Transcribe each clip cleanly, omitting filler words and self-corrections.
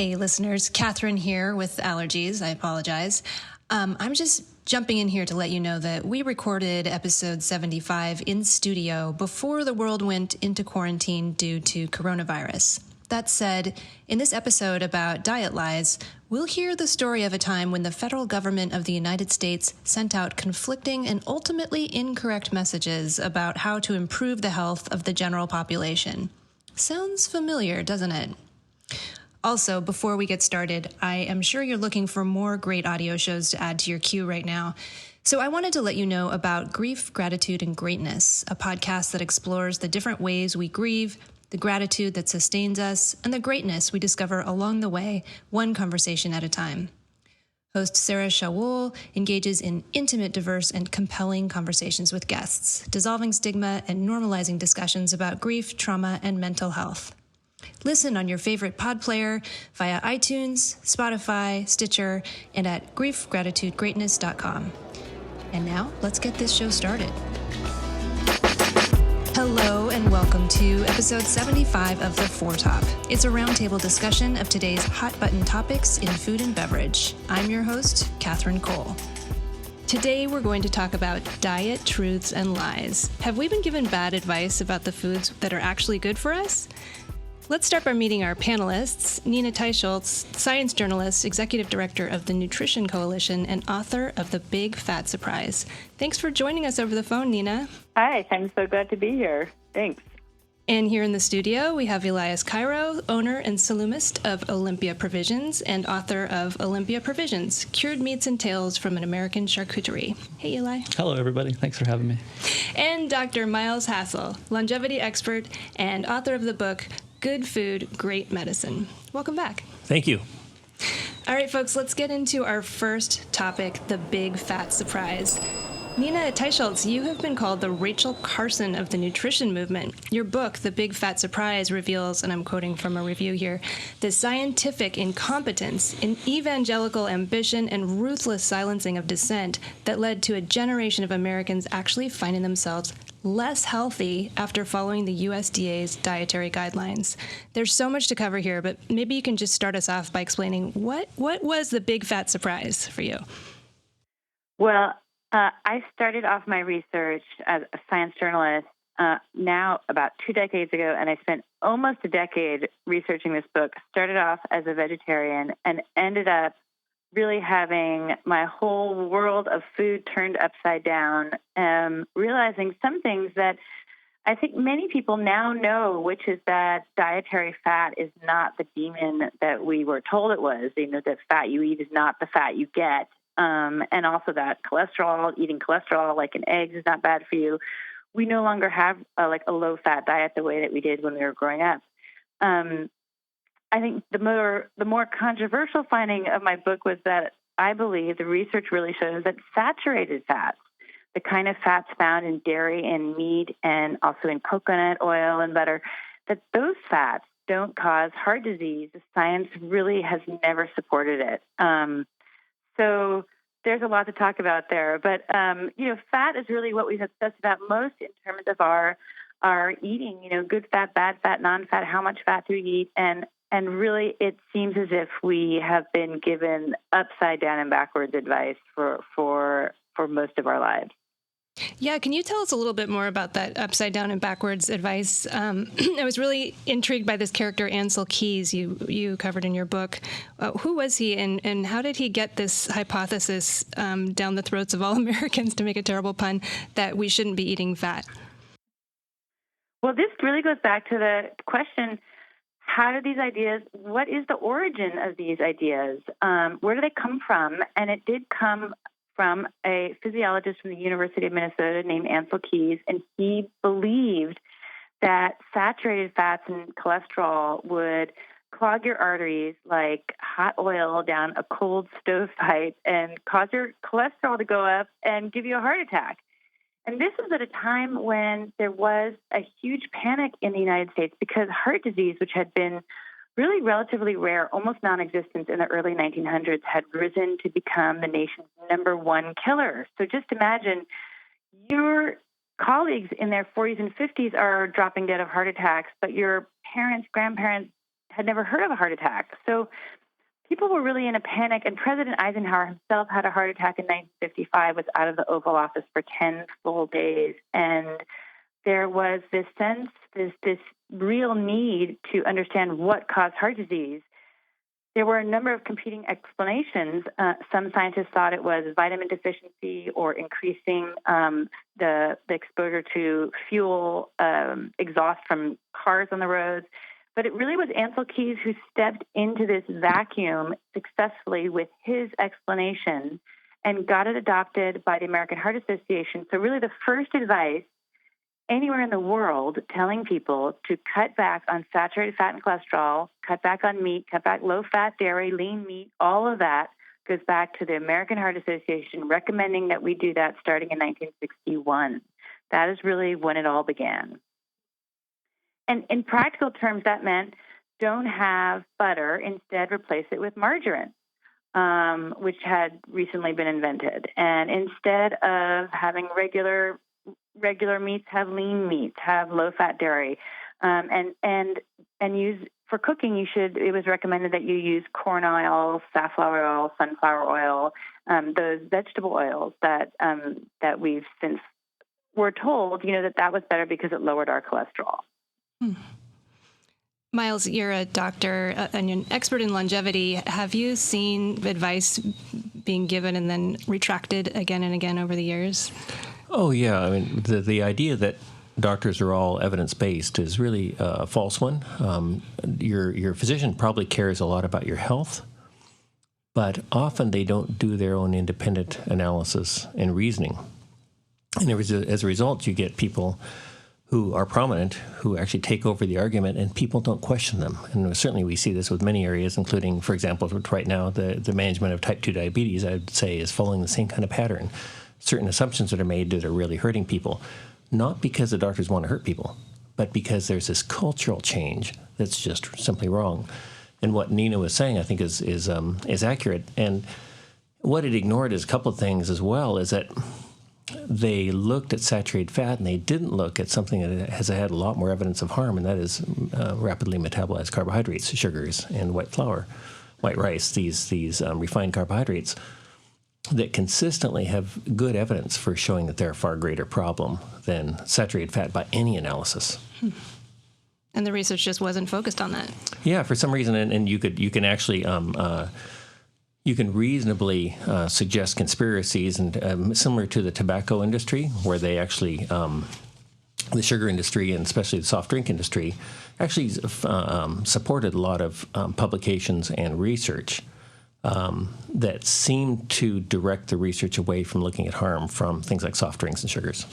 Hey, listeners. Catherine here with allergies. I apologize. I'm just jumping in here to let you know that we recorded episode 75 in studio before the world went into quarantine due to coronavirus. That said, in this episode about diet lies, we'll hear the story of a time when the federal government of the United States sent out conflicting and ultimately incorrect messages about how to improve the health of the general population. Sounds familiar, doesn't it? Also, before we get started, I am sure you're looking for more great audio shows to add to your queue right now. So I wanted to let you know about Grief, Gratitude, and Greatness, a podcast that explores the different ways we grieve, the gratitude that sustains us, and the greatness we discover along the way, one conversation at a time. Host Sarah Shawol engages in intimate, diverse, and compelling conversations with guests, dissolving stigma and normalizing discussions about grief, trauma, and mental health. Listen on your favorite pod player via iTunes, Spotify, Stitcher, and at griefgratitudegreatness.com. And now, let's get this show started. Hello and welcome to episode 75 of The Foretop. It's a roundtable discussion of today's hot-button topics in food and beverage. I'm your host, Catherine Cole. Today we're going to talk about diet truths and lies. Have we been given bad advice about the foods that are actually good for us? Let's start by meeting our panelists. Nina Teicholz, science journalist, executive director of the Nutrition Coalition, and author of The Big Fat Surprise. Thanks for joining us over the phone, Nina. Hi, I'm so glad to be here. Thanks. And here in the studio, we have Elias Cairo, owner and salumist of Olympia Provisions and author of Olympia Provisions, Cured Meats and Tales from an American Charcuterie. Hey, Eli. Hello, everybody. Thanks for having me. And Dr. Miles Hassell, longevity expert and author of the book, Good Food, Great Medicine. Welcome back. Thank you. All right, folks, let's get into our first topic, the big fat surprise. Nina Teicholz, you have been called the Rachel Carson of the nutrition movement. Your book, The Big Fat Surprise, reveals, and I'm quoting from a review here, the scientific incompetence, in evangelical ambition, and ruthless silencing of dissent that led to a generation of Americans actually finding themselves less healthy after following the USDA's dietary guidelines. There's so much to cover here, but maybe you can just start us off by explaining what was the big fat surprise for you? Well, I started off my research as a science journalist now about 2 decades ago, and I spent almost a decade researching this book. Started off as a vegetarian and ended up really having my whole world of food turned upside down, realizing some things that I think many people now know, which is that dietary fat is not the demon that we were told it was. You know, the fat you eat is not the fat you get. And also that eating cholesterol like in eggs is not bad for you. We no longer have a low-fat diet the way that we did when we were growing up. I think the more controversial finding of my book was that I believe the research really shows that saturated fats, the kind of fats found in dairy and meat and also in coconut oil and butter, that those fats don't cause heart disease. The science really has never supported it. So there's a lot to talk about there. But, fat is really what we've obsessed about most in terms of our eating, good fat, bad fat, non-fat, how much fat do we eat? And really it seems as if we have been given upside down and backwards advice for most of our lives. Yeah, can you tell us a little bit more about that upside down and backwards advice? I was really intrigued by this character, Ancel Keys, you covered in your book. Who was he, and how did he get this hypothesis down the throats of all Americans, to make a terrible pun, that we shouldn't be eating fat? Well, this really goes back to the question, what is the origin of these ideas? Where do they come from? And it did come from a physiologist from the University of Minnesota named Ancel Keys, and he believed that saturated fats and cholesterol would clog your arteries like hot oil down a cold stovepipe and cause your cholesterol to go up and give you a heart attack. And this was at a time when there was a huge panic in the United States because heart disease, which had been really relatively rare, almost non-existent in the early 1900s, had risen to become the nation's number one killer. So just imagine your colleagues in their 40s and 50s are dropping dead of heart attacks, but your parents, grandparents, had never heard of a heart attack. So people were really in a panic, and President Eisenhower himself had a heart attack in 1955, was out of the Oval Office for 10 full days. And there was this sense, this real need to understand what caused heart disease. There were a number of competing explanations. Some scientists thought it was vitamin deficiency or increasing the exposure to fuel exhaust from cars on the roads. But it really was Ansel Keys who stepped into this vacuum successfully with his explanation and got it adopted by the American Heart Association. So really the first advice anywhere in the world telling people to cut back on saturated fat and cholesterol, cut back on meat, cut back low-fat dairy, lean meat, all of that goes back to the American Heart Association recommending that we do that starting in 1961. That is really when it all began. And in practical terms, that meant don't have butter, instead replace it with margarine, which had recently been invented. And instead of having regular meats, have lean meats, have low-fat dairy, and use for cooking. It was recommended that you use corn oil, safflower oil, sunflower oil, those vegetable oils that we've since were told, that was better because it lowered our cholesterol. Miles, you're a doctor and you're an expert in longevity. Have you seen advice being given and then retracted again and again over the years? Oh, yeah. I mean, the idea that doctors are all evidence-based is really a false one. Your physician probably cares a lot about your health, but often they don't do their own independent analysis and reasoning. And as a result, you get people who are prominent, who actually take over the argument, and people don't question them. And certainly we see this with many areas, including, for example, right now, the management of type 2 diabetes, I would say, is following the same kind of pattern. Certain assumptions that are made that are really hurting people, not because the doctors want to hurt people, but because there's this cultural change that's just simply wrong. And what Nina was saying, I think, is accurate. And what it ignored is a couple of things as well, is that they looked at saturated fat and they didn't look at something that has had a lot more evidence of harm, and that is rapidly metabolized carbohydrates, sugars, and white flour, white rice, these refined carbohydrates that consistently have good evidence for showing that they're a far greater problem than saturated fat by any analysis. And the research just wasn't focused on that. Yeah, for some reason, and you can actually you can reasonably suggest conspiracies, and similar to the tobacco industry, where they actually the sugar industry and especially the soft drink industry actually supported a lot of publications and research that seem to direct the research away from looking at harm from things like soft drinks and sugars.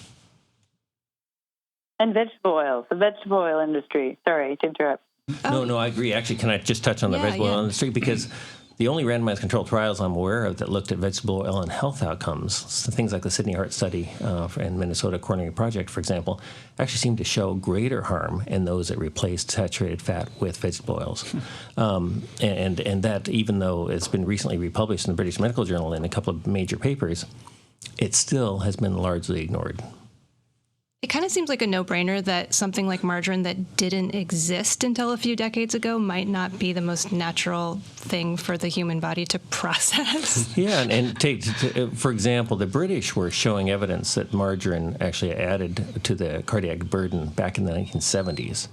And vegetable oils, the vegetable oil industry. Sorry to interrupt. No, I agree. Actually, can I just touch on the vegetable oil industry? Because the only randomized controlled trials I'm aware of that looked at vegetable oil and health outcomes, so things like the Sydney Heart Study and Minnesota Coronary Project, for example, actually seem to show greater harm in those that replaced saturated fat with vegetable oils. And that, even though it's been recently republished in the British Medical Journal in a couple of major papers, it still has been largely ignored. It kind of seems like a no-brainer that something like margarine that didn't exist until a few decades ago might not be the most natural thing for the human body to process. Yeah, and take, for example, the British were showing evidence that margarine actually added to the cardiac burden back in the 1970s.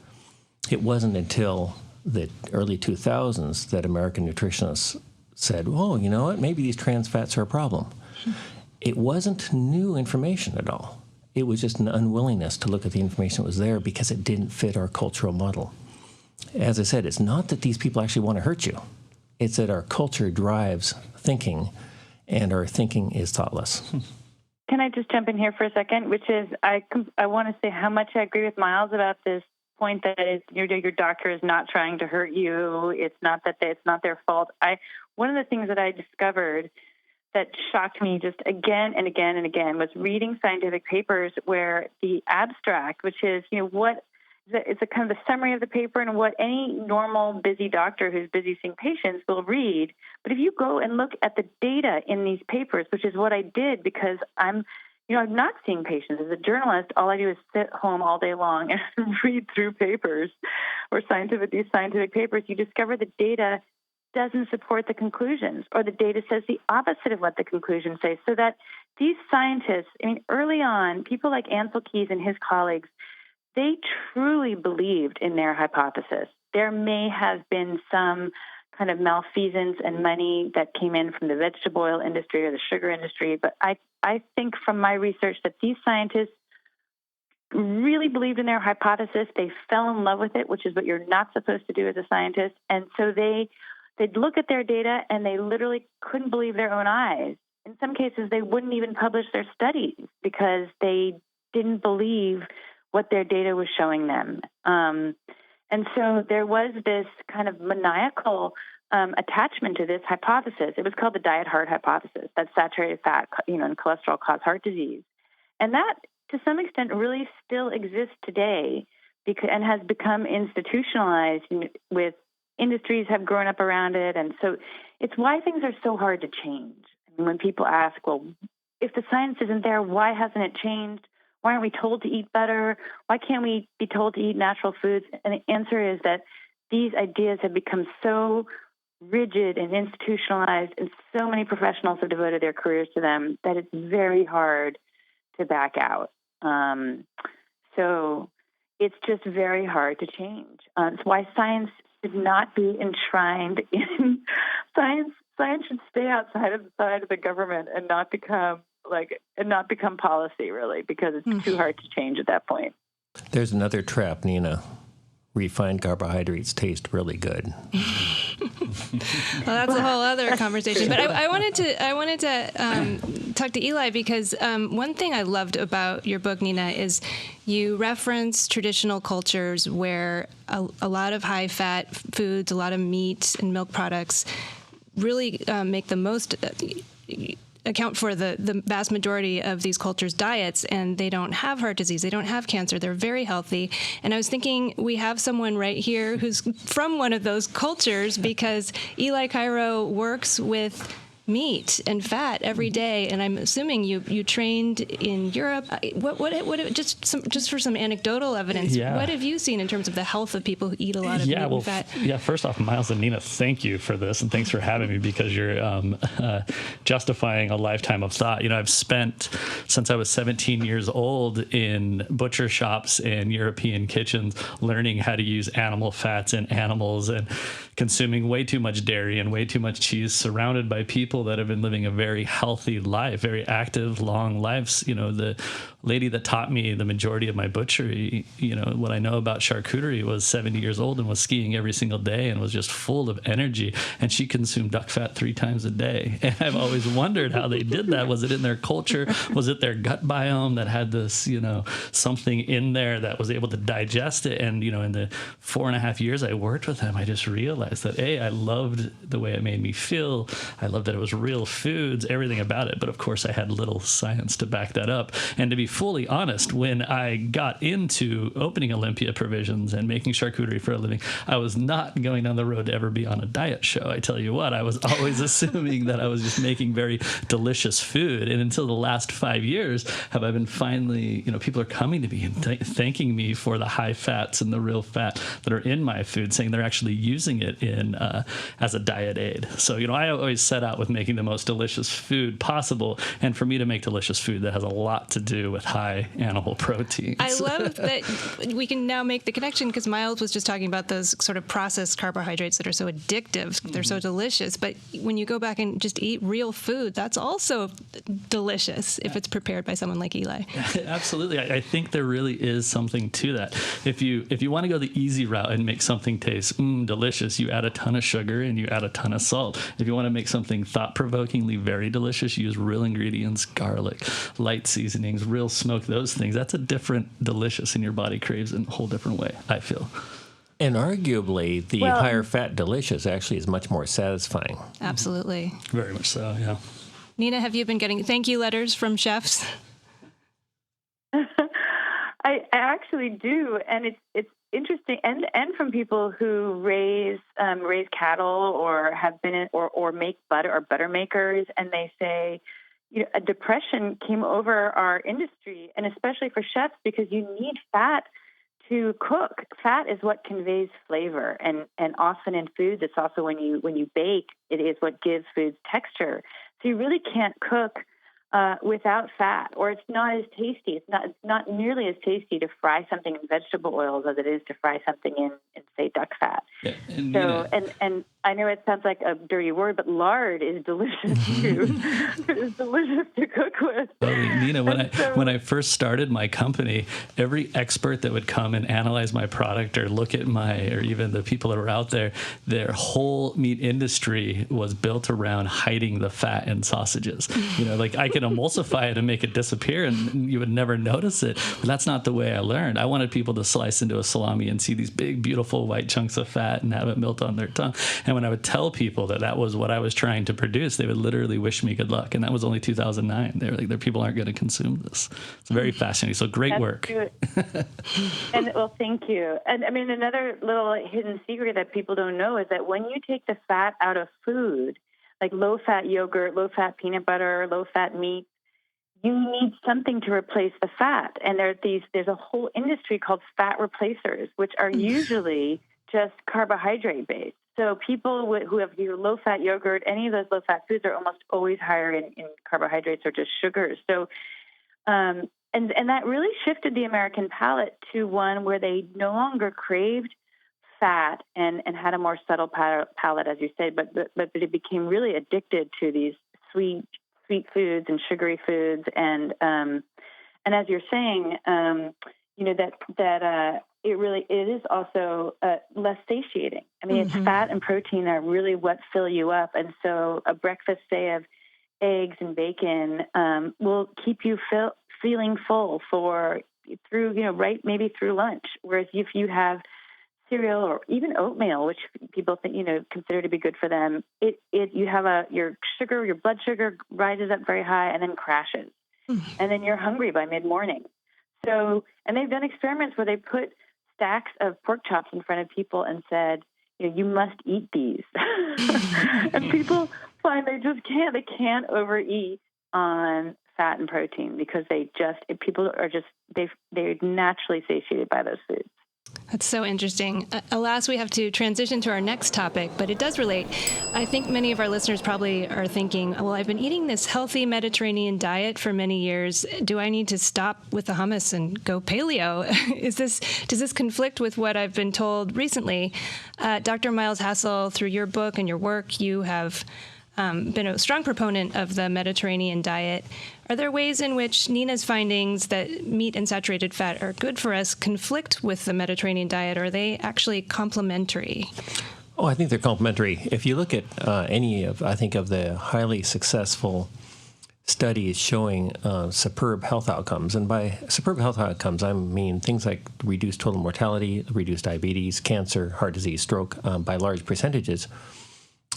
It wasn't until the early 2000s that American nutritionists said, oh, you know what, maybe these trans fats are a problem. It wasn't new information at all. It was just an unwillingness to look at the information that was there because it didn't fit our cultural model. As I said, it's not that these people actually want to hurt you. It's that our culture drives thinking, and our thinking is thoughtless. Can I just jump in here for a second? Which is, I want to say how much I agree with Miles about this point that is, your doctor is not trying to hurt you. It's not that it's not their fault. One of the things that I discovered that shocked me just again and again and again was reading scientific papers where the abstract, which is, it's a kind of the summary of the paper and what any normal busy doctor who's busy seeing patients will read. But if you go and look at the data in these papers, which is what I did because I'm I'm not seeing patients. As a journalist, all I do is sit home all day long and read through papers or these scientific papers. You discover the data doesn't support the conclusions, or the data says the opposite of what the conclusions say. So that these scientists, early on, people like Ansel Keys and his colleagues, they truly believed in their hypothesis. There may have been some kind of malfeasance and money that came in from the vegetable oil industry or the sugar industry, but I think from my research that these scientists really believed in their hypothesis. They fell in love with it, which is what you're not supposed to do as a scientist. And so they'd look at their data and they literally couldn't believe their own eyes. In some cases, they wouldn't even publish their studies because they didn't believe what their data was showing them. And so there was this kind of maniacal attachment to this hypothesis. It was called the diet heart hypothesis, that saturated fat, and cholesterol cause heart disease. And that, to some extent, really still exists today and has become institutionalized with industries have grown up around it. And so it's why things are so hard to change. When people ask, well, if the science isn't there, why hasn't it changed? Why aren't we told to eat better? Why can't we be told to eat natural foods? And the answer is that these ideas have become so rigid and institutionalized, and so many professionals have devoted their careers to them that it's very hard to back out. So it's just very hard to change. It's why science should not be enshrined in science. Science should stay outside of the government and not become policy, really, because it's too hard to change at that point. There's another trap, Nina. Refined carbohydrates taste really good. Well, that's a whole other conversation. But I wanted to talk to Eli because one thing I loved about your book, Nina, is you reference traditional cultures where a lot of high-fat foods, a lot of meat and milk products really make the most account for the vast majority of these cultures' diets, and they don't have heart disease, they don't have cancer, they're very healthy. And I was thinking we have someone right here who's from one of those cultures, because Eli Cairo works with meat and fat every day, and I'm assuming you trained in Europe. Just for some anecdotal evidence, what have you seen in terms of the health of people who eat a lot of meat and fat? First off, Miles and Nina, thank you for this, and thanks for having me, because you're justifying a lifetime of thought. I've spent, since I was 17 years old, in butcher shops and European kitchens, learning how to use animal fats in animals and consuming way too much dairy and way too much cheese, surrounded by people that have been living a very healthy life, very active, long lives. The lady that taught me the majority of my butchery, what I know about charcuterie, was 70 years old and was skiing every single day and was just full of energy. And she consumed duck fat 3 times a day. And I've always wondered how they did that. Was it in their culture? Was it their gut biome that had this, something in there that was able to digest it? And, in the 4.5 years I worked with them, I just realized that, I loved the way it made me feel. I loved that it was real foods, everything about it. But of course, I had little science to back that up. And to be fully honest, when I got into opening Olympia Provisions and making charcuterie for a living, I was not going down the road to ever be on a diet show. I tell you what, I was always assuming that I was just making very delicious food. And until the last 5 years have I been finally, people are coming to me and thanking me for the high fats and the real fat that are in my food, saying they're actually using it in as a diet aid. So, I always set out with making the most delicious food possible. And for me to make delicious food, that has a lot to do with high animal proteins. I love that we can now make the connection, because Miles was just talking about those sort of processed carbohydrates that are so addictive. They're so delicious. But when you go back and just eat real food, that's also delicious if it's prepared by someone like Eli. Absolutely. I think there really is something to that. If you want to go the easy route and make something taste delicious, you add a ton of sugar and you add a ton of salt. If you want to make something thought-provokingly very delicious, you use real ingredients, garlic, light seasonings, real smoke, those things. That's a different delicious, and your body craves in a whole different way, I feel. And arguably, the higher fat delicious actually is much more satisfying. Absolutely. Very much so, yeah. Nina, have you been getting thank you letters from chefs? I actually do, and it's interesting, and from people who raise cattle or have been or make butter or butter makers, and they say, a depression came over our industry, and especially for chefs, because you need fat to cook. Fat is what conveys flavor, and often in foods, it's also when you bake, it is what gives foods texture. So you really can't cook without fat, or it's not as tasty. It's not nearly as tasty to fry something in vegetable oils as it is to fry something in say, duck fat. Yeah, and I know it sounds like a dirty word, but lard is delicious too. It's delicious to cook with. Oh, Nina, when I first started my company, every expert that would come and analyze my product or look at or even the people that were out there, their whole meat industry was built around hiding the fat in sausages. Like I could emulsify it and make it disappear, and you would never notice it. But that's not the way I learned. I wanted people to slice into a salami and see these big, beautiful white chunks of fat and have it melt on their tongue. And when I would tell people that was what I was trying to produce, they would literally wish me good luck. And that was only 2009. They were like, "Their people aren't going to consume this." It's very fascinating. So great work. And well, thank you. And I mean, another little hidden secret that people don't know is that when you take the fat out of food, like low-fat yogurt, low-fat peanut butter, low-fat meat, you need something to replace the fat. And there's a whole industry called fat replacers, which are usually just carbohydrate-based. So people who have your low-fat yogurt, any of those low-fat foods are almost always higher in carbohydrates or just sugars. So, and that really shifted the American palate to one where they no longer craved fat and had a more subtle palate, as you said, but it became really addicted to these sweet foods and sugary foods, and as you're saying, that it is also less satiating. I mean, it's fat and protein are really what fill you up, and so a breakfast, say, of eggs and bacon will keep you feeling full maybe through lunch. Whereas if you have cereal or even oatmeal, which people think, consider to be good for them, you have your blood sugar rises up very high and then crashes. And then you're hungry by mid-morning. So, and they've done experiments where they put stacks of pork chops in front of people and said, you must eat these. And people find they can't overeat on fat and protein because they're naturally satiated by those foods. That's so interesting. Alas, we have to transition to our next topic, but it does relate. I think many of our listeners probably are thinking, well, I've been eating this healthy Mediterranean diet for many years. Do I need to stop with the hummus and go paleo? Does this conflict with what I've been told recently? Dr. Miles Hassell, through your book and your work, you have been a strong proponent of the Mediterranean diet. Are there ways in which Nina's findings that meat and saturated fat are good for us conflict with the Mediterranean diet, or are they actually complementary? Oh, I think they're complementary. If you look at any of the highly successful studies showing superb health outcomes, and by superb health outcomes, I mean things like reduced total mortality, reduced diabetes, cancer, heart disease, stroke, by large percentages.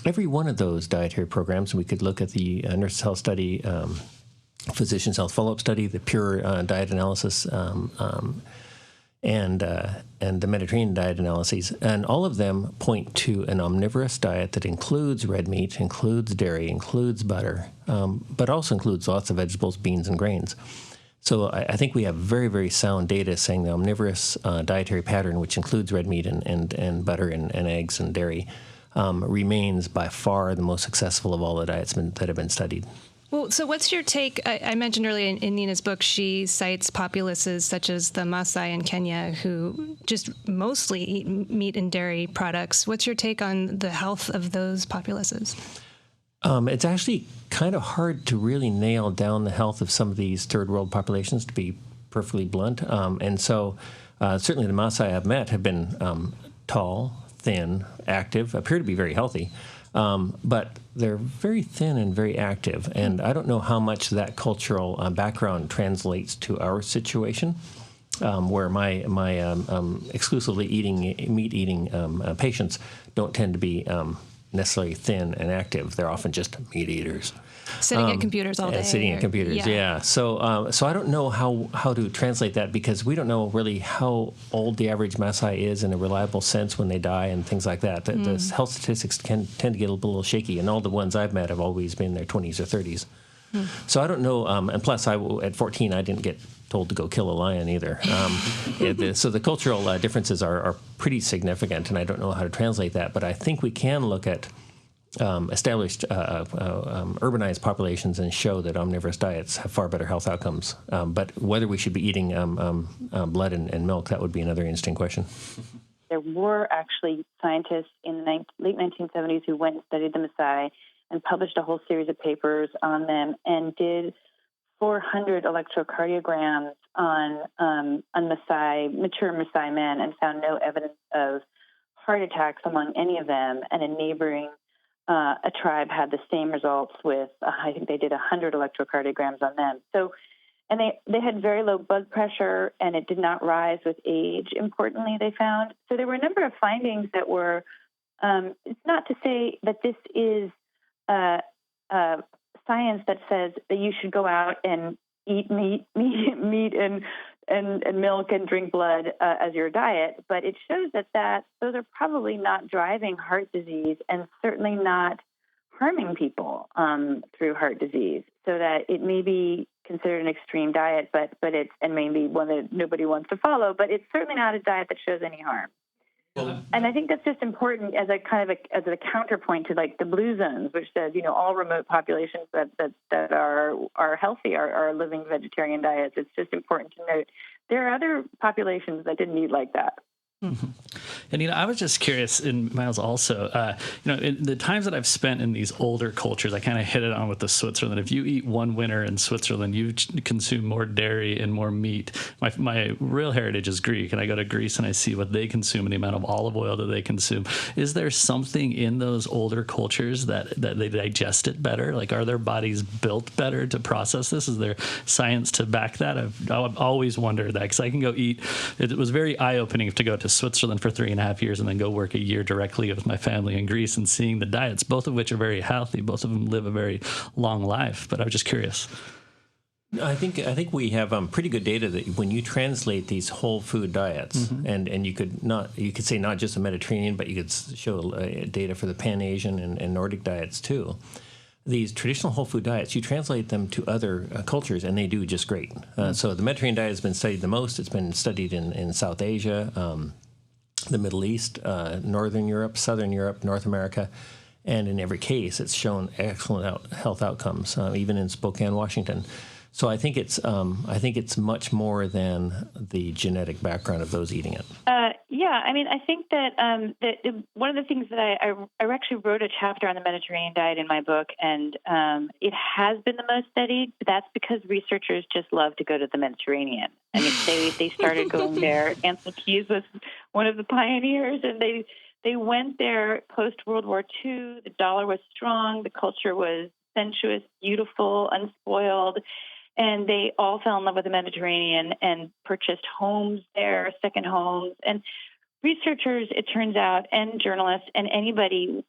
Every one of those dietary programs, we could look at the Nurses' Health Study, Physicians' Health Follow-Up Study, the Pure Diet Analysis, and the Mediterranean diet analyses, and all of them point to an omnivorous diet that includes red meat, includes dairy, includes butter, but also includes lots of vegetables, beans, and grains. So I think we have very, very sound data saying the omnivorous dietary pattern, which includes red meat and butter and eggs and dairy, remains by far the most successful of all the diets that have been studied. Well, so what's your take? I mentioned earlier in Nina's book, she cites populaces such as the Maasai in Kenya who just mostly eat meat and dairy products. What's your take on the health of those populaces? It's actually kind of hard to really nail down the health of some of these third world populations, to be perfectly blunt. And so certainly the Maasai I've met have been tall, thin, active, appear to be very healthy. But they're very thin and very active, and I don't know how much that cultural background translates to our situation, where my exclusively meat-eating patients don't tend to be necessarily thin and active. They're often just meat eaters. Sitting at computers all day. Sitting at computers, yeah. So I don't know how to translate that, because we don't know really how old the average Maasai is in a reliable sense when they die and things like that. The health statistics tend to get a little shaky, and all the ones I've met have always been in their 20s or 30s. So I don't know. And plus, at 14, I didn't get told to go kill a lion either. So the cultural differences are pretty significant, and I don't know how to translate that. But I think we can look at established urbanized populations and show that omnivorous diets have far better health outcomes. But whether we should be eating blood and milk, that would be another interesting question. There were actually scientists in the late 1970s who went and studied the Maasai and published a whole series of papers on them and did 400 electrocardiograms on Maasai, mature Maasai men, and found no evidence of heart attacks among any of them. And a neighboring a tribe had the same results with, I think they did 100 electrocardiograms on them. So, and they had very low blood pressure, and it did not rise with age, importantly, they found. So there were a number of findings that were, it's not to say that this is science that says that you should go out and eat meat and milk and drink blood as your diet, but it shows that those are probably not driving heart disease and certainly not harming people through heart disease. So that it may be considered an extreme diet, but it's, and maybe one that nobody wants to follow, but it's certainly not a diet that shows any harm. And I think that's just important as a kind of as a counterpoint to like the blue zones, which says, all remote populations that are healthy are living vegetarian diets. It's just important to note there are other populations that didn't eat like that. Mm-hmm. And I was just curious, and Miles also, in the times that I've spent in these older cultures, I kind of hit it on with the Switzerland. If you eat one winter in Switzerland, you consume more dairy and more meat. My real heritage is Greek, and I go to Greece and I see what they consume and the amount of olive oil that they consume. Is there something in those older cultures that they digest it better? Like, are their bodies built better to process this? Is there science to back that? I've always wondered that, because I can go eat. It was very eye-opening to go to Switzerland for 3.5 years and then go work a year directly with my family in Greece and seeing the diets, both of which are very healthy. Both of them live a very long life. But I was just curious. I think we have pretty good data that when you translate these whole food diets, mm-hmm. and you could say not just the Mediterranean, but you could show data for the Pan-Asian and Nordic diets too. These traditional whole food diets, you translate them to other cultures, and they do just great. So the Mediterranean diet has been studied the most. It's been studied in South Asia, the Middle East, Northern Europe, Southern Europe, North America. And in every case, it's shown excellent health outcomes, even in Spokane, Washington. So I think it's much more than the genetic background of those eating it. Yeah, I mean, I think that one of the things that I actually wrote a chapter on the Mediterranean diet in my book, and it has been the most studied, but that's because researchers just love to go to the Mediterranean. I mean, they started going there. Ansel Keys was one of the pioneers, and they went there post-World War II. The dollar was strong. The culture was sensuous, beautiful, unspoiled. And they all fell in love with the Mediterranean and purchased homes there, second homes. And researchers, it turns out, and journalists and anybody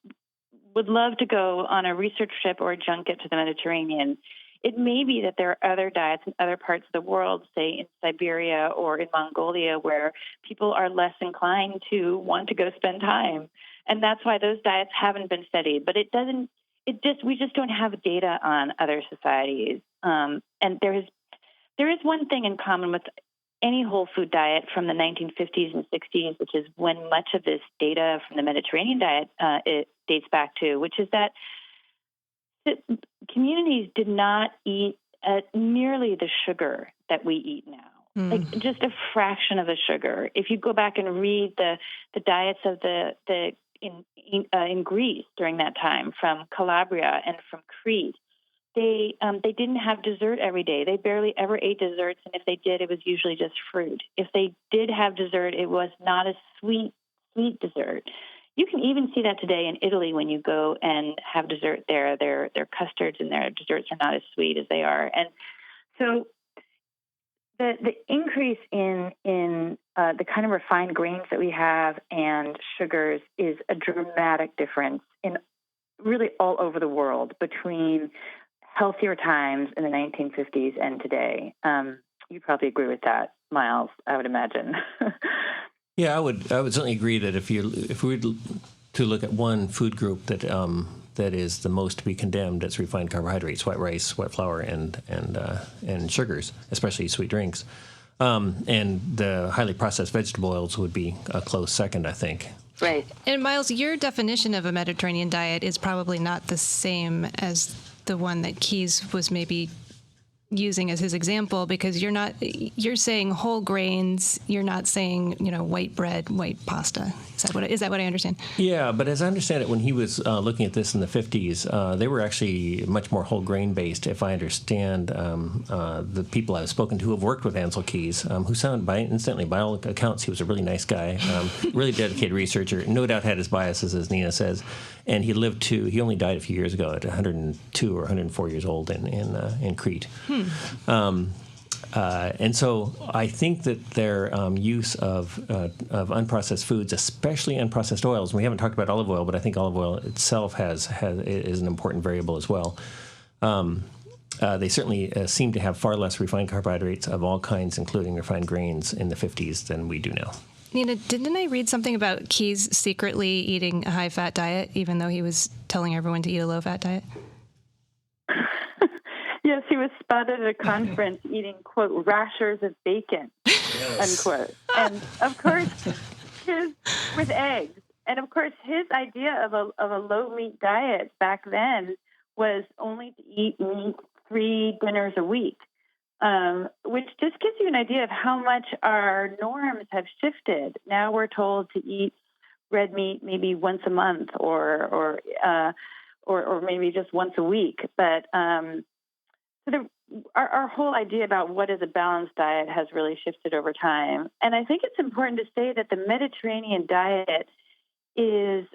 would love to go on a research trip or a junket to the Mediterranean. It may be that there are other diets in other parts of the world, say in Siberia or in Mongolia, where people are less inclined to want to go spend time. And that's why those diets haven't been studied. But we just don't have data on other societies. And there is one thing in common with any whole food diet from the 1950s and 60s, which is when much of this data from the Mediterranean diet it dates back to, which is that communities did not eat nearly the sugar that we eat now, like just a fraction of the sugar. If you go back and read the diets of in Greece during that time, from Calabria and from Crete, they didn't have dessert every day. They barely ever ate desserts, and if they did, it was usually just fruit. If they did have dessert, it was not a sweet dessert. You can even see that today in Italy when you go and have dessert there. Their custards and their desserts are not as sweet as they are. And so the increase in the kind of refined grains that we have and sugars is a dramatic difference in really all over the world between healthier times in the 1950s and today. You probably agree with that, Miles, I would imagine. Yeah, I would certainly agree that if we were to look at one food group that that is the most to be condemned as refined carbohydrates: white rice, white flour, and sugars, especially sweet drinks. And the highly processed vegetable oils would be a close second, I think. Right. And Miles, your definition of a Mediterranean diet is probably not the same as the one that Keyes was maybe using as his example, because you're saying whole grains, you're not saying, white bread, white pasta. Is that what I understand? Yeah, but as I understand it, when he was looking at this in the 50s, they were actually much more whole grain based. If I understand the people I've spoken to who have worked with Ansel Keys, who sound instantly, by all accounts, he was a really nice guy, really dedicated researcher, no doubt had his biases, as Nina says, and he only died a few years ago at 102 or 104 years old in Crete. And so I think that their use of unprocessed foods, especially unprocessed oils, and we haven't talked about olive oil, but I think olive oil itself is an important variable as well. They certainly seem to have far less refined carbohydrates of all kinds, including refined grains, in the 50s than we do now. Nina, didn't I read something about Keyes secretly eating a high-fat diet, even though he was telling everyone to eat a low-fat diet? Yes, he was spotted at a conference eating, quote, rashers of bacon, unquote. And, of course, with eggs. And, of course, his idea of a low-meat diet back then was only to eat meat 3 dinners a week, which just gives you an idea of how much our norms have shifted. Now we're told to eat red meat maybe once a month or maybe just once a week. But our whole idea about what is a balanced diet has really shifted over time. And I think it's important to say that the Mediterranean diet it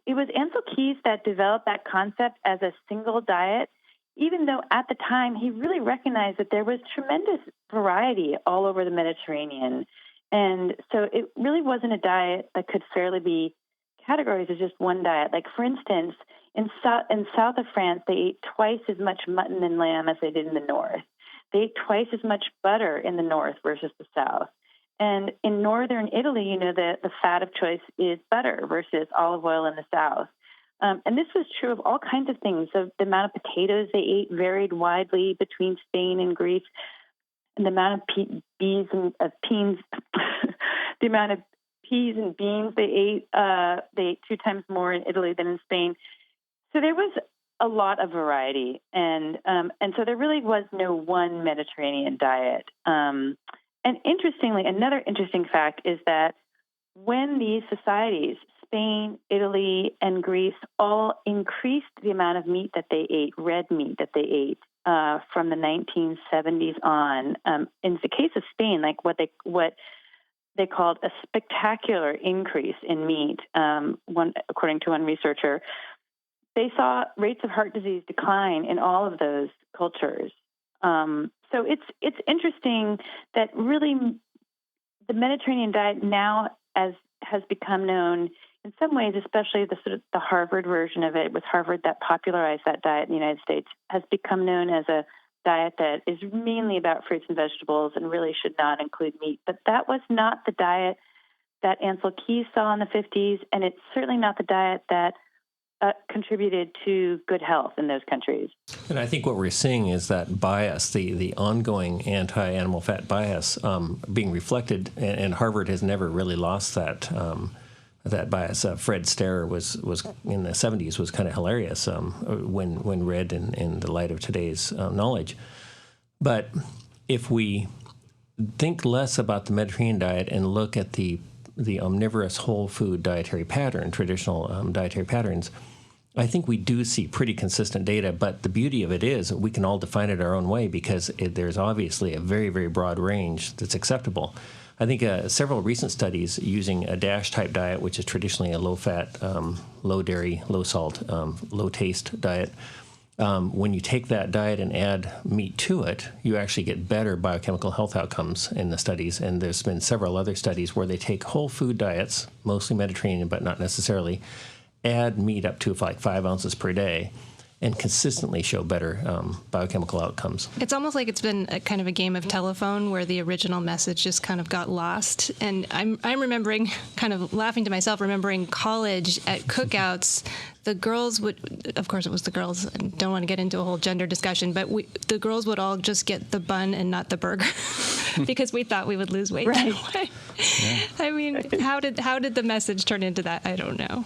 was Ansel Keys that developed that concept as a single diet, even though at the time he really recognized that there was tremendous variety all over the Mediterranean. And so it really wasn't a diet that could fairly be categorized as just one diet. Like, for instance, in south of France, they ate twice as much mutton and lamb as they did in the north. They ate twice as much butter in the north versus the south. And in northern Italy, the fat of choice is butter versus olive oil in the south. And this was true of all kinds of things. So the amount of potatoes they ate varied widely between Spain and Greece, and the amount of peas and beans they ate 2 times more in Italy than in Spain. So there was a lot of variety, and so there really was no one Mediterranean diet. And interestingly, another interesting fact is that when these societies, Spain, Italy, and Greece, all increased the amount of meat that they ate, red meat that they ate, from the 1970s on. In the case of Spain, like what they called a spectacular increase in meat, according to one researcher. They saw rates of heart disease decline in all of those cultures. So it's interesting that really the Mediterranean diet now has become known in some ways, especially the Harvard version of it. It was Harvard that popularized that diet in the United States, has become known as a diet that is mainly about fruits and vegetables and really should not include meat. But that was not the diet that Ansel Keys saw in the 50s, and it's certainly not the diet that contributed to good health in those countries. And I think what we're seeing is that bias, the ongoing anti-animal fat bias, being reflected, and Harvard has never really lost that bias. Fred Starer was in the 70s was kind of hilarious when read in the light of today's knowledge. But if we think less about the Mediterranean diet and look at the omnivorous whole food dietary pattern, traditional dietary patterns, I think we do see pretty consistent data. But the beauty of it is we can all define it our own way because there's obviously a very, very broad range that's acceptable. I think several recent studies using a DASH-type diet, which is traditionally a low-fat, low-dairy, low-salt, low-taste diet, when you take that diet and add meat to it, you actually get better biochemical health outcomes in the studies. And there's been several other studies where they take whole food diets, mostly Mediterranean, but not necessarily, add meat up to like 5 ounces per day, and consistently show better biochemical outcomes. It's almost like it's been a kind of a game of telephone where the original message just kind of got lost. And I'm remembering, kind of laughing to myself, remembering college at cookouts, the girls would, of course it was the girls, I don't want to get into a whole gender discussion, but the girls would all just get the bun and not the burger because we thought we would lose weight that way. Yeah. I mean, how did the message turn into that? I don't know.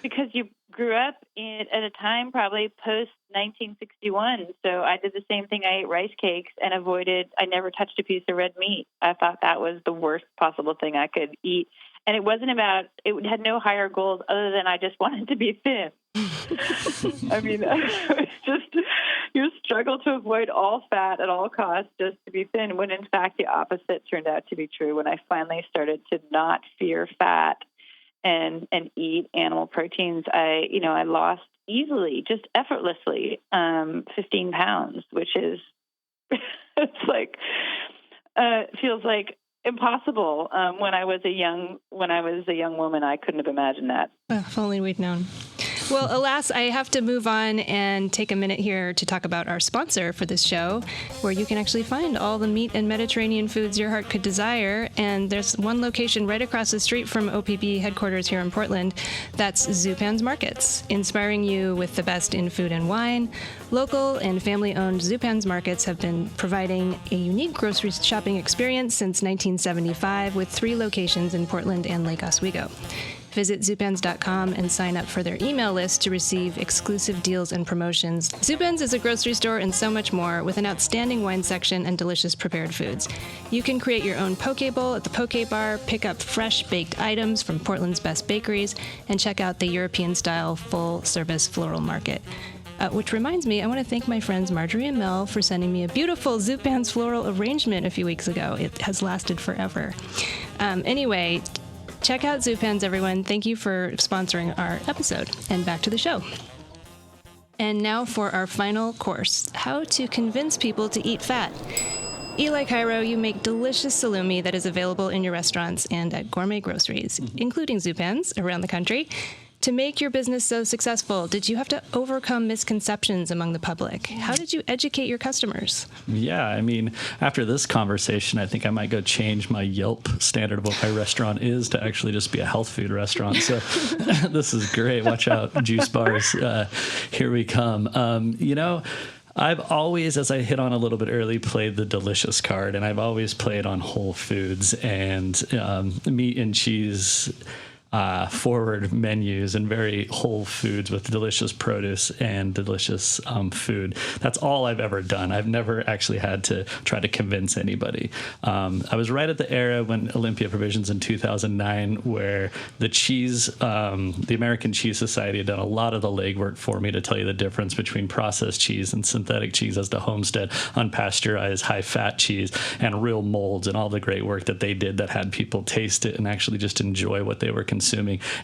Because you grew up at a time probably post 1961. So I did the same thing. I ate rice cakes and I never touched a piece of red meat. I thought that was the worst possible thing I could eat. And it had no higher goals other than I just wanted to be thin. I mean, it's just, you struggle to avoid all fat at all costs just to be thin, when in fact the opposite turned out to be true. When I finally started to not fear fat and eat animal proteins, I lost easily, just effortlessly, 15 pounds, which is, it's like, feels like impossible. When I was a young woman, I couldn't have imagined that. If only we'd known. Well, alas, I have to move on and take a minute here to talk about our sponsor for this show, where you can actually find all the meat and Mediterranean foods your heart could desire. And there's one location right across the street from OPB headquarters here in Portland. That's Zupan's Markets, inspiring you with the best in food and wine. Local and family-owned Zupan's Markets have been providing a unique grocery shopping experience since 1975 with 3 locations in Portland and Lake Oswego. Visit Zupans.com and sign up for their email list to receive exclusive deals and promotions. Zupans is a grocery store and so much more, with an outstanding wine section and delicious prepared foods. You can create your own poke bowl at the Poke Bar, pick up fresh baked items from Portland's best bakeries, and check out the European-style full-service floral market. Which reminds me, I want to thank my friends Marjorie and Mel for sending me a beautiful Zupans floral arrangement a few weeks ago. It has lasted forever. Anyway, check out Zupans, everyone. Thank you for sponsoring our episode. And back to the show. And now for our final course, how to convince people to eat fat. Elias Cairo, you make delicious salumi that is available in your restaurants and at gourmet groceries, including Zupans around the country. To make your business so successful, did you have to overcome misconceptions among the public? How did you educate your customers? Yeah, I mean, after this conversation, I think I might go change my Yelp standard of what my restaurant is to actually just be a health food restaurant. So this is great. Watch out, juice bars. Here we come. I've always, as I hit on a little bit early, played the delicious card, and I've always played on whole foods and meat and cheese forward menus and very whole foods with delicious produce and delicious food. That's all I've ever done. I've never actually had to try to convince anybody. I was right at the era when Olympia Provisions in 2009, where the American Cheese Society had done a lot of the legwork for me to tell you the difference between processed cheese and synthetic cheese as to Homestead, unpasteurized, high-fat cheese, and real molds, and all the great work that they did that had people taste it and actually just enjoy what they were consuming.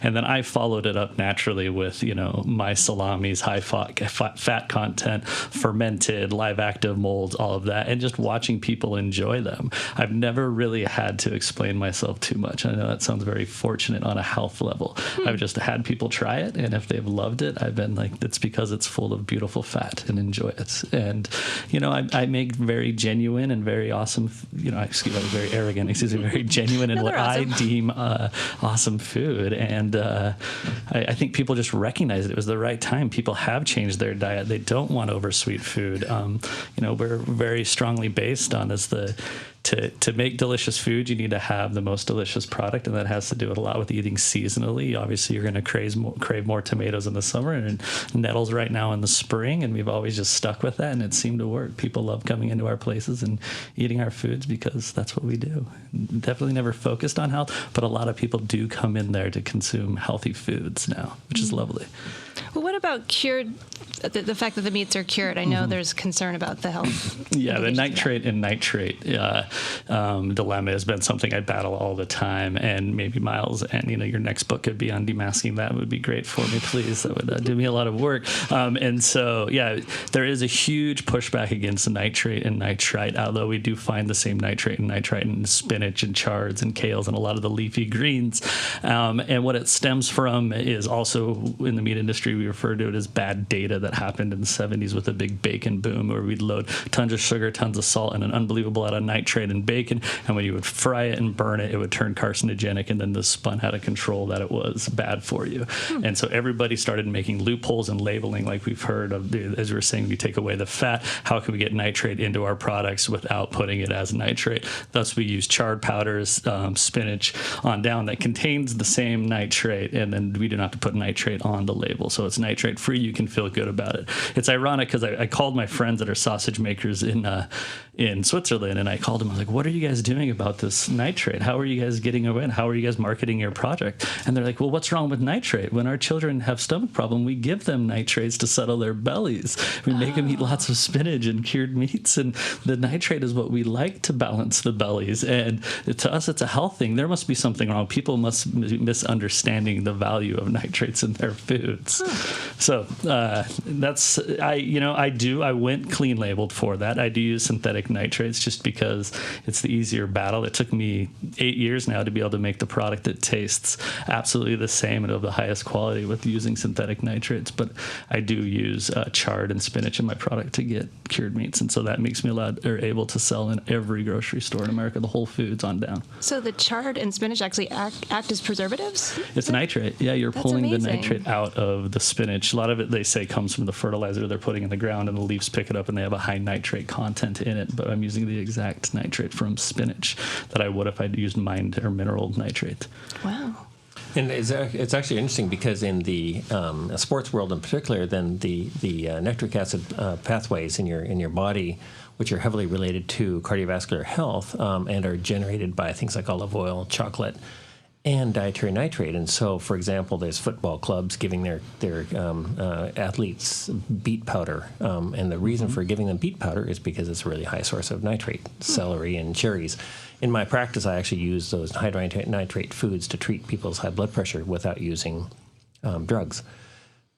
And then I followed it up naturally with, my salamis, high fat content, fermented, live active molds, all of that, and just watching people enjoy them. I've never really had to explain myself too much. I know that sounds very fortunate on a health level. I've just had people try it, and if they've loved it, I've been like, it's because it's full of beautiful fat, and enjoy it. And, I make very genuine and very awesome, very arrogant, very genuine in what awesome. I deem awesome food. And I think people just recognize it was the right time. People have changed their diet. They don't want oversweet food. We're very strongly based on to make delicious food, you need to have the most delicious product, and that has to do a lot with eating seasonally. Obviously, you're going to crave more tomatoes in the summer and nettles right now in the spring, and we've always just stuck with that, and it seemed to work. People love coming into our places and eating our foods because that's what we do. Definitely never focused on health, but a lot of people do come in there to consume healthy foods now, which is lovely. Well, what about cured, the fact that the meats are cured? I know there's concern about the health. Yeah, the nitrate and nitrate dilemma has been something I battle all the time. And maybe Miles, and your next book could be on demasking that. Would be great for me, please. That would do me a lot of work. And so, yeah, there is a huge pushback against nitrate and nitrite, although we do find the same nitrate and nitrite in spinach and chards and kales and a lot of the leafy greens. And what it stems from is also in the meat industry, We refer to it as bad data that happened in the 70s with a big bacon boom, where we'd load tons of sugar, tons of salt, and an unbelievable amount of nitrate in bacon. And when you would fry it and burn it, it would turn carcinogenic, and then the spun out of control that it was bad for you. And so everybody started making loopholes and labeling, like we've heard of, as we were saying, we take away the fat. How can we get nitrate into our products without putting it as nitrate? Thus, we use chard powders, spinach on down that contains the same nitrate, and then we do not have to put nitrate on the label. So it's nitrate free. You can feel good about it. It's ironic because I called my friends that are sausage makers in Switzerland, and I called them. I was like, what are you guys doing about this nitrate? How are you guys getting away? And how are you guys marketing your project? And they're like, well, what's wrong with nitrate? When our children have stomach problem, we give them nitrates to settle their bellies. We make them eat lots of spinach and cured meats, and the nitrate is what we like to balance the bellies. And to us, it's a health thing. There must be something wrong. People must be misunderstanding the value of nitrates in their foods. So I went clean labeled for that. I do use synthetic nitrates just because it's the easier battle. It took me 8 years now to be able to make the product that tastes absolutely the same and of the highest quality with using synthetic nitrates. But I do use chard and spinach in my product to get cured meats, and so that makes me able to sell in every grocery store in America, the Whole Foods on down. So the chard and spinach actually act as preservatives? It's nitrate. Yeah, you're That's pulling amazing. the nitrate out of the spinach. A lot of it, they say, comes from the fertilizer they're putting in the ground, and the leaves pick it up, and they have a high nitrate content in it. But I'm using the exact nitrate from spinach that I would if I'd used mined or mineral nitrate. Wow. And it's actually interesting because in the sports world in particular, then the nitric acid pathways in your body, which are heavily related to cardiovascular health and are generated by things like olive oil, chocolate, and dietary nitrate. And so, for example, there's football clubs giving their athletes beet powder. And the reason for giving them beet powder is because it's a really high source of nitrate, celery and cherries. In my practice, I actually use those high nitrate foods to treat people's high blood pressure without using drugs.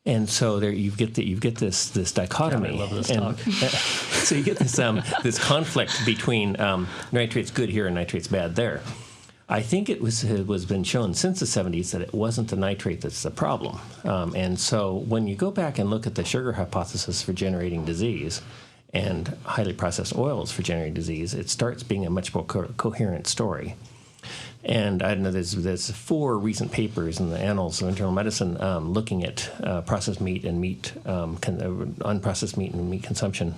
And so there you get this dichotomy. God, I love this talk. So you get this conflict between nitrate's good here and nitrate's bad there. I think it was been shown since the 70s that it wasn't the nitrate that's the problem. And so when you go back and look at the sugar hypothesis for generating disease and highly processed oils for generating disease, it starts being a much more coherent story. And I know there's 4 recent papers in the Annals of Internal Medicine looking at processed meat and unprocessed meat and meat consumption.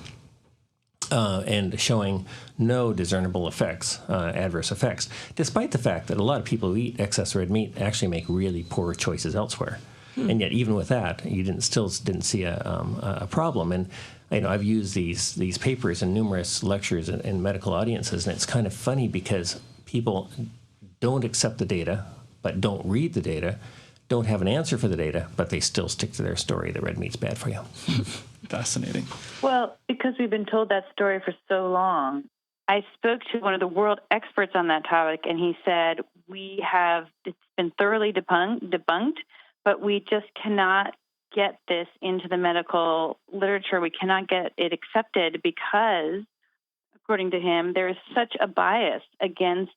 And showing no discernible effects, adverse effects, despite the fact that a lot of people who eat excess red meat actually make really poor choices elsewhere. And yet, even with that, you still didn't see a problem. And I've used these papers in numerous lectures in medical audiences, and it's kind of funny because people don't accept the data, but don't read the data, don't have an answer for the data, but they still stick to their story that red meat's bad for you. Fascinating. Well, because we've been told that story for so long, I spoke to one of the world experts on that topic, and he said, it's been thoroughly debunked, but we just cannot get this into the medical literature. We cannot get it accepted because, according to him, there is such a bias against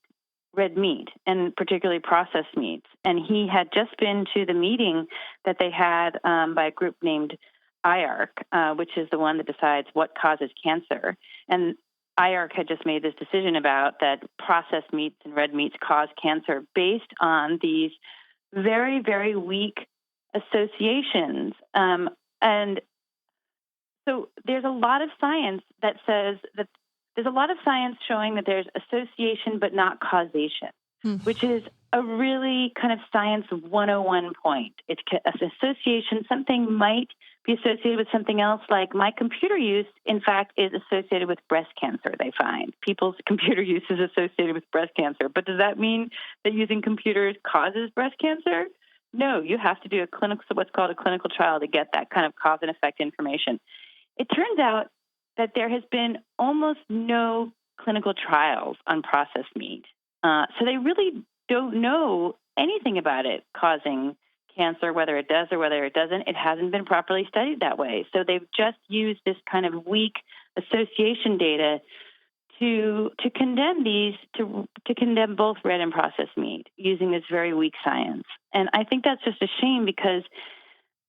red meat and particularly processed meats. And he had just been to the meeting that they had by a group named IARC, which is the one that decides what causes cancer. And IARC had just made this decision about that processed meats and red meats cause cancer based on these very, very weak associations. And so there's a lot of science that says that there's a lot of science showing that there's association but not causation, which is a really kind of science 101 point. It's an association. Something might be associated with something else, like my computer use, in fact, is associated with breast cancer, they find. People's computer use is associated with breast cancer. But does that mean that using computers causes breast cancer? No, you have to do what's called a clinical trial to get that kind of cause and effect information. It turns out that there has been almost no clinical trials on processed meat. So they really don't know anything about it causing cancer, whether it does or whether it doesn't. It hasn't been properly studied that way. So they've just used this kind of weak association data to condemn to condemn both red and processed meat using this very weak science. And I think that's just a shame because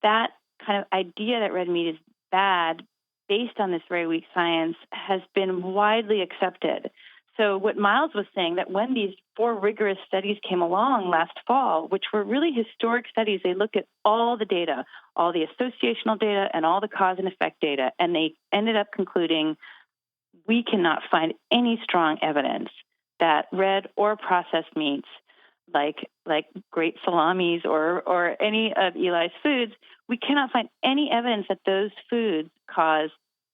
that kind of idea that red meat is bad based on this very weak science has been widely accepted. So what Miles was saying, that when these 4 rigorous studies came along last fall, which were really historic studies, they looked at all the data, all the associational data and all the cause and effect data, and they ended up concluding we cannot find any strong evidence that red or processed meats like great salamis or any of Eli's foods, we cannot find any evidence that those foods cause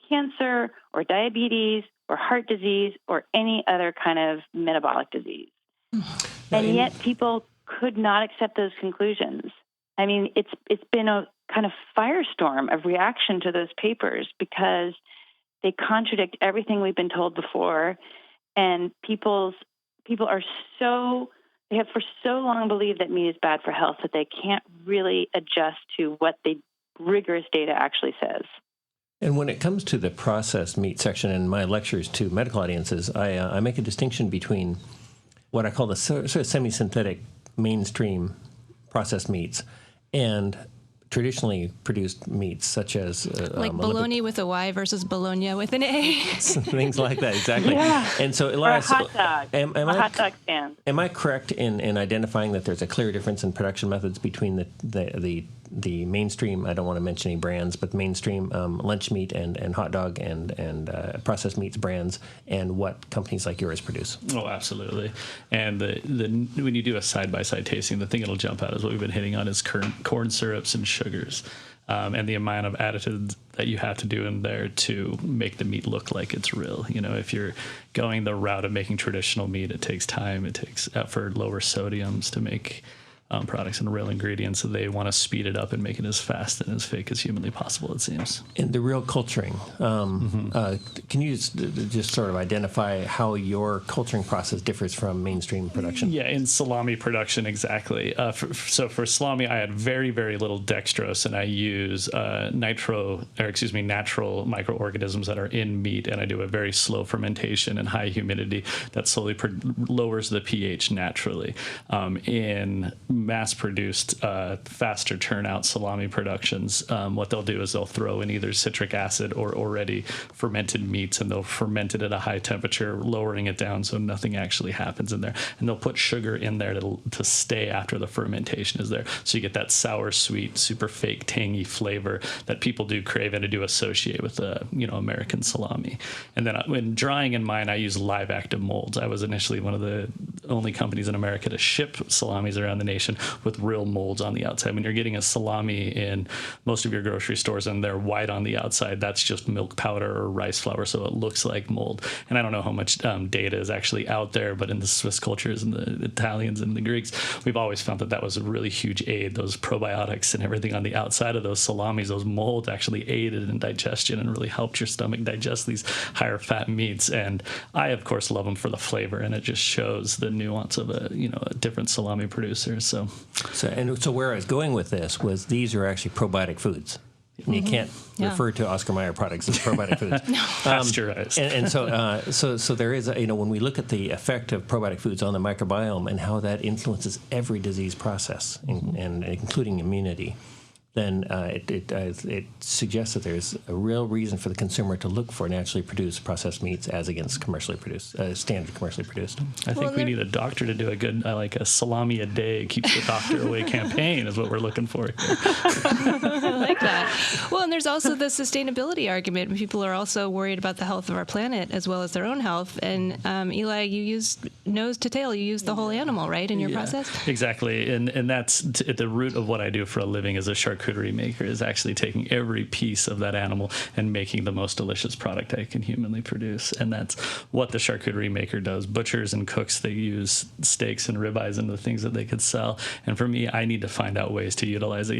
cancer or diabetes or heart disease or any other kind of metabolic disease. And yet people could not accept those conclusions. I mean, it's been a kind of firestorm of reaction to those papers because they contradict everything we've been told before, and people have for so long believed that meat is bad for health that they can't really adjust to what the rigorous data actually says. And when it comes to the processed meat section in my lectures to medical audiences, I make a distinction between what I call the sort of semi-synthetic mainstream processed meats and traditionally produced meats, such as like bologna with a Y versus bologna with an A. Things like that, exactly. Yeah. And so, Elias, or a hot dog. Hot dog stand. Am I correct in identifying that there's a clear difference in production methods between the mainstream, I don't want to mention any brands, but the mainstream lunch meat and hot dog and processed meats brands and what companies like yours produce? Oh, absolutely. And when you do a side-by-side tasting, the thing that'll jump out is what we've been hitting on is corn syrups and sugars. And the amount of additives that you have to do in there to make the meat look like it's real. You know, if you're going the route of making traditional meat, it takes time. It takes effort, lower sodiums to make products and real ingredients. So they want to speed it up and make it as fast and as fake as humanly possible, it seems. And the real culturing. Can you just sort of identify how your culturing process differs from mainstream production? Yeah, in salami production, exactly. So for salami, I had very, very little dextrose, and I use natural microorganisms that are in meat, and I do a very slow fermentation and high humidity that slowly lowers the pH naturally. In mass-produced, faster turnout salami productions, what they'll do is they'll throw in either citric acid or already fermented meats, and they'll ferment it at a high temperature, lowering it down so nothing actually happens in there. And they'll put sugar in there to stay after the fermentation is there. So you get that sour, sweet, super fake, tangy flavor that people do crave and do associate with American salami. And then when drying in mine, I use live active molds. I was initially one of the only companies in America to ship salamis around the nation with real molds on the outside. When you're getting a salami in most of your grocery stores and they're white on the outside, that's just milk powder or rice flour, so it looks like mold. And I don't know how much data is actually out there, but in the Swiss cultures and the Italians and the Greeks, we've always found that was a really huge aid. Those probiotics and everything on the outside of those salamis, those molds actually aided in digestion and really helped your stomach digest these higher fat meats. And I, of course, love them for the flavor, and it just shows the nuance of a different salami producer. So where I was going with this was these are actually probiotic foods. You can't refer to Oscar Mayer products as probiotic foods. Pasteurized. And so there is, when we look at the effect of probiotic foods on the microbiome and how that influences every disease process, and including immunity, then it suggests that there's a real reason for the consumer to look for naturally produced processed meats as against commercially produced, standard commercially produced. I think we need a doctor to do a good, like a salami a day keeps the doctor away campaign is what we're looking for. I like that. Well, and there's also the sustainability argument. People are also worried about the health of our planet as well as their own health. And Eli, you use nose to tail. You use the whole animal, right, in your process? Exactly. And that's at the root of what I do for a living as a charcuterie maker, is actually taking every piece of that animal and making the most delicious product I can humanly produce. And that's what the charcuterie maker does. Butchers and cooks, they use steaks and ribeyes and the things that they could sell. And for me, I need to find out ways to utilize it.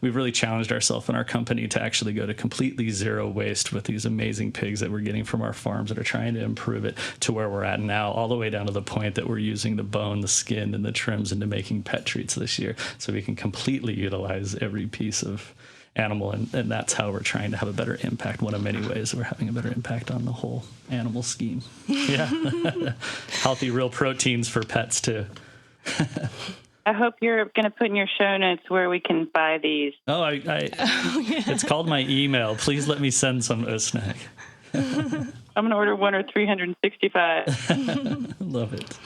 We've really challenged ourselves in our company to actually go to completely zero waste with these amazing pigs that we're getting from our farms that are trying to improve it to where we're at now, all the way down to the point that we're using the bone, the skin, and the trims into making pet treats this year. So we can completely utilize every piece of animal, and that's how we're trying to have a better impact. One of many ways we're having a better impact on the whole animal scheme. Yeah. Healthy, real proteins for pets too. I hope you're going to put in your show notes where we can buy these. Oh, it's called my email. Please let me send a snack. I'm going to order one or 365. Love it.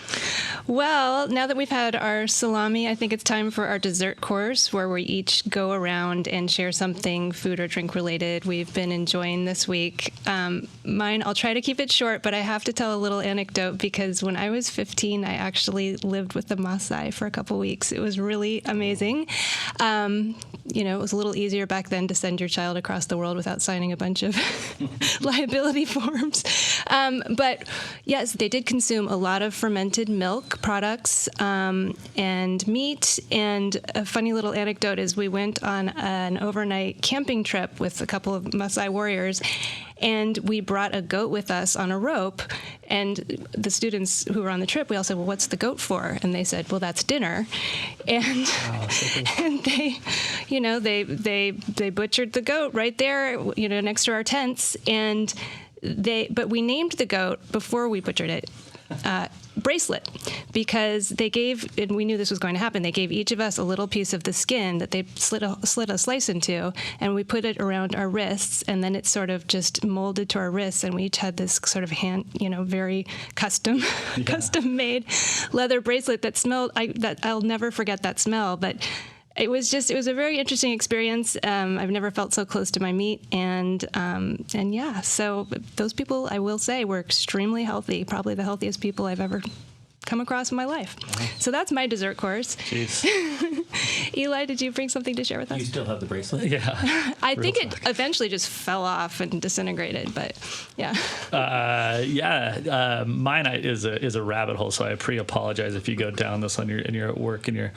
Well, now that we've had our salami, I think it's time for our dessert course, where we each go around and share something food or drink related we've been enjoying this week. Mine, I'll try to keep it short, but I have to tell a little anecdote, because when I was 15, I actually lived with the Maasai for a couple weeks. It was really amazing. It was a little easier back then to send your child across the world without signing a bunch of liability forms. But yes, they did consume a lot of fermented milk products and meat. And a funny little anecdote is we went on an overnight camping trip with a couple of Maasai warriors, and we brought a goat with us on a rope. And the students who were on the trip, we all said, well, what's the goat for? And they said, well, that's dinner. And, and they butchered the goat right there, next to our tents. And but we named the goat, before we butchered it, Bracelet, because they gave, and we knew this was going to happen, they gave each of us a little piece of the skin that they slit a slice into, and we put it around our wrists, and then it sort of just molded to our wrists, and we each had this sort of hand, very custom made leather bracelet that smelled, I'll never forget that smell. But it was a very interesting experience. I've never felt so close to my meat. And yeah, so those people, I will say, were extremely healthy, probably the healthiest people I've ever come across in my life. Wow. So that's my dessert course. Jeez. Eli, did you bring something to share with us? You still have the bracelet? Yeah. I think it eventually just fell off and disintegrated, but yeah. Mine is a rabbit hole, so I pre-apologize if you go down this on you're at work and you're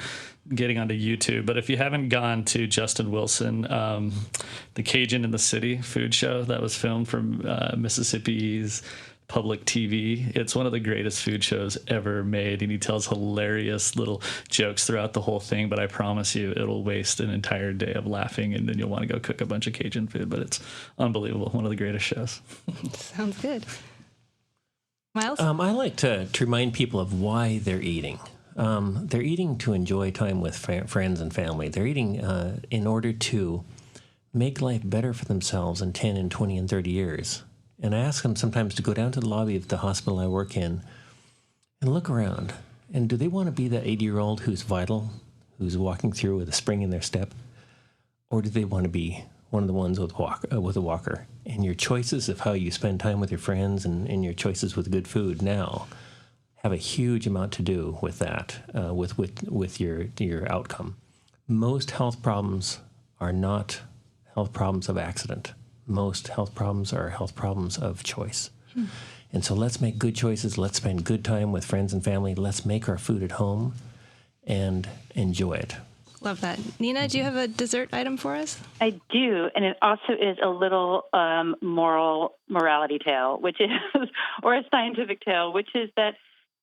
getting onto YouTube. But if you haven't gone to Justin Wilson, the Cajun in the City food show that was filmed from Mississippi's public TV, it's one of the greatest food shows ever made, and he tells hilarious little jokes throughout the whole thing. But I promise you, it'll waste an entire day of laughing, and then you'll want to go cook a bunch of Cajun food. But it's unbelievable. One of the greatest shows. Sounds good. Miles? I like to remind people of why they're eating. They're eating to enjoy time with friends and family. They're eating in order to make life better for themselves in 10 and 20 and 30 years. And I ask them sometimes to go down to the lobby of the hospital I work in and look around. And do they want to be that 80-year-old who's vital, who's walking through with a spring in their step? Or do they want to be one of the ones with a walker? And your choices of how you spend time with your friends and your choices with good food now have a huge amount to do with that, with your outcome. Most health problems are not health problems of accident. Most health problems are health problems of choice. And so let's make good choices. Let's spend good time with friends and family. Let's make our food at home and enjoy it. Love that. Nina, do you have a dessert item for us? I do, and it also is a little morality tale, which is, or a scientific tale, which is that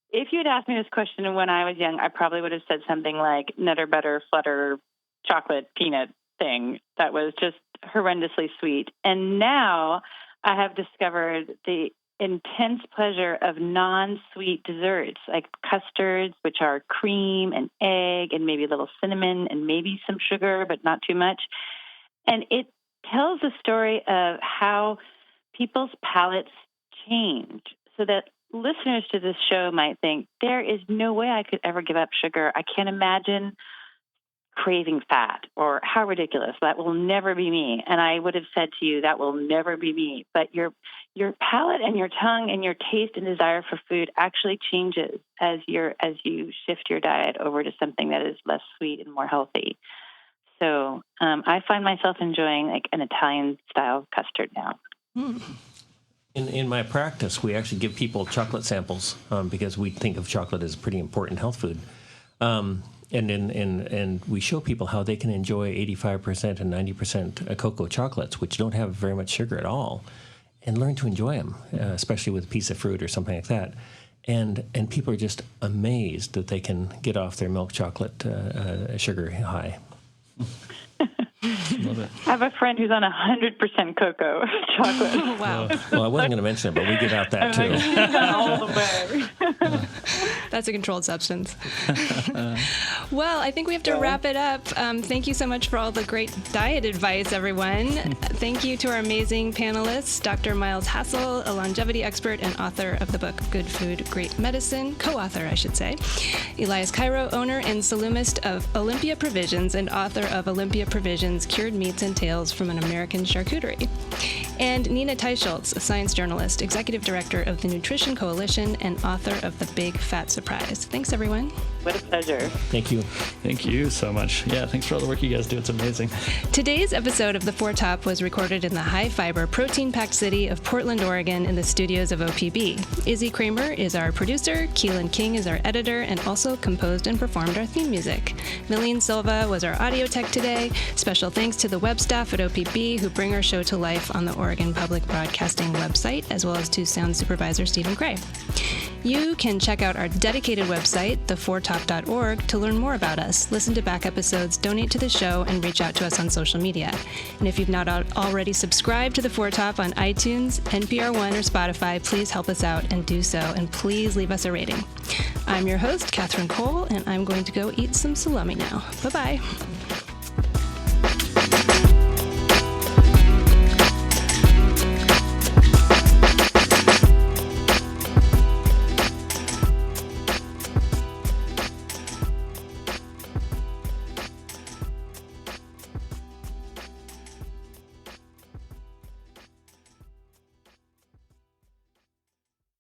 if you had asked me this question when I was young, I probably would have said something like Nutter Butter Flutter chocolate peanut thing that was just horrendously sweet. And now I have discovered the intense pleasure of non-sweet desserts like custards, which are cream and egg and maybe a little cinnamon and maybe some sugar, but not too much. And it tells the story of how people's palates change, so that listeners to this show might think, there is no way I could ever give up sugar. I can't imagine craving fat, or how ridiculous. That will never be me. And I would have said to you, that will never be me. But your palate and your tongue and your taste and desire for food actually changes as you shift your diet over to something that is less sweet and more healthy. So I find myself enjoying like an Italian style custard now. In my practice, we actually give people chocolate samples because we think of chocolate as a pretty important health food. And we show people how they can enjoy 85% and 90% cocoa chocolates, which don't have very much sugar at all, and learn to enjoy them, especially with a piece of fruit or something like that. And people are just amazed that they can get off their milk chocolate sugar high. Love it. I have a friend who's on 100% cocoa chocolate. Wow. Well, I wasn't going to mention it, but we give out that too. All the way. That's a controlled substance. Well, I think we have to wrap it up. Thank you so much for all the great diet advice, everyone. Thank you to our amazing panelists, Dr. Miles Hassell, a longevity expert and author of the book Good Food, Great Medicine, co-author, I should say. Elias Cairo, owner and salumist of Olympia Provisions and author of Olympia Provisions, Cured Meats and Tales from an American Charcuterie. And Nina Teicholz, a science journalist, executive director of the Nutrition Coalition, and author of The Big Fat Surprise. Thanks, everyone. What a pleasure. Thank you. Thank you so much. Yeah, thanks for all the work you guys do. It's amazing. Today's episode of The Four Top was recorded in the high-fiber, protein-packed city of Portland, Oregon, in the studios of OPB. Izzy Kramer is our producer, Keelan King is our editor, and also composed and performed our theme music. Milene Silva was our audio tech today. Special thanks to the web staff at OPB who bring our show to life on the Oregon Public Broadcasting website, as well as to sound supervisor Stephen Gray. You can check out our dedicated website, thefourtop.org, to learn more about us, listen to back episodes, donate to the show, and reach out to us on social media. And if you've not already subscribed to The Four Top on iTunes, NPR One, or Spotify, please help us out and do so, and please leave us a rating. I'm your host, Catherine Cole, and I'm going to go eat some salami now. Bye-bye.